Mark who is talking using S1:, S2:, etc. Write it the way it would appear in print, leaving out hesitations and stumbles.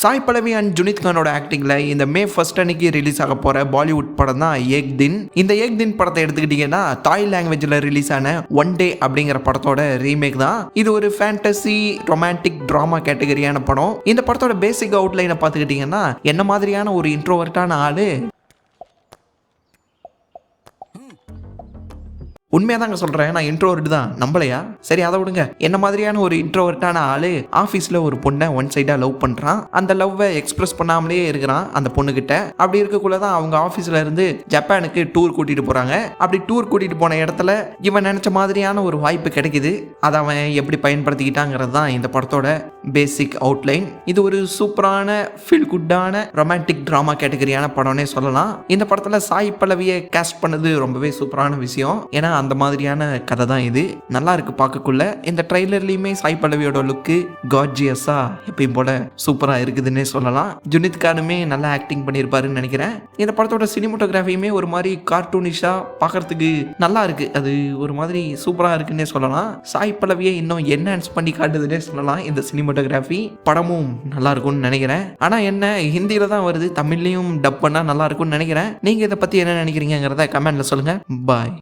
S1: Sai Pallavi and ஜுனித் கானோட ஆக்டிங்ல இந்த மே 1 அன்னைக்கு release ஆக போற பாலிவுட் படம் தான் ஏக் தின். இந்த ஏக் தின் படத்தை எடுத்துக்கிட்டீங்கன்னா தாய் லாங்குவேஜ்ல ரிலீஸ் ஆன ஒன் டே அப்படிங்கிற படத்தோட ரீமேக் தான். இது ஒரு ஃபேண்டசி ரொமான்டிக் டிராமா கேட்டகரியான படம். இந்த படத்தோட பேசிக் அவுட்லைனை பார்த்துக்கிட்டீங்கன்னா என்ன மாதிரியான ஒரு இன்ட்ரோவர்ட்டான ஆளு, உண்மையாக தாங்க சொல்கிறேன், நான் இன்ட்ரோவர்ட் தான், நம்பலையா? சரி அதை விடுங்க. என்ன மாதிரியான ஒரு இன்ட்ரோவர்ட்டான ஆளு ஆஃபீஸில் ஒரு பொண்ணை ஒன் சைடாக லவ் பண்ணுறான். அந்த லவ்வை எக்ஸ்பிரஸ் பண்ணாமலே இருக்கிறான் அந்த பொண்ணுக்கிட்ட. அப்படி இருக்கக்குள்ள தான் அவங்க ஆஃபீஸில் இருந்து ஜப்பானுக்கு டூர் கூட்டிகிட்டு போகிறாங்க. அப்படி டூர் கூட்டிகிட்டு போன இடத்துல இவன் நினச்ச மாதிரியான ஒரு வாய்ப்பு கிடைக்குது. அதை அவன் எப்படி பயன்படுத்திக்கிட்டாங்கிறது தான் இந்த படத்தோட பேசிக் அவுட்லைன். இது ஒரு சூப்பரான ஃபீல் குட்டான ரொமான்டிக் ட்ராமா கேட்டகரியான படம்னே சொல்லலாம். இந்த படத்தில் சாய் பல்லவியை கேஸ்ட் பண்ணது ரொம்பவே சூப்பரான விஷயம். ஏன்னா அந்த மாதிரியான கதை தான் இது. நல்லா இருக்கு பார்க்கக்குள்ள. இந்த ட்ரைலர்லயுமே சாய் பல்லவியோட லுக்கு கார்ஜியஸா எப்பயும் போல சூப்பரா இருக்குதுன்னே சொல்லலாம். ஜுனித் கானுமே நல்லா ஆக்டிங் பண்ணியிருப்பாருன்னு நினைக்கிறேன். இந்த படத்தோட சினிமோட்டோகிராஃபியுமே ஒரு மாதிரி கார்ட்டூனிஷா பார்க்கறதுக்கு நல்லா இருக்கு. அது ஒரு மாதிரி சூப்பரா இருக்குன்னே சொல்லலாம். சாய் பல்லவியை இன்னும் என்ஹான்ஸ் பண்ணி காட்டுதுன்னே சொல்லலாம் இந்த சினிமோட்டோகிராஃபி. படமும் நல்லா இருக்கும்னு நினைக்கிறேன். ஆனா என்ன, ஹிந்தியில தான் வருது, தமிழ்லையும் டப் பண்ணா நல்லா இருக்கும்னு நினைக்கிறேன். நீங்க இதை பத்தி என்ன நினைக்கிறீங்கிறத கமெண்ட்ல சொல்லுங்க. பாய்.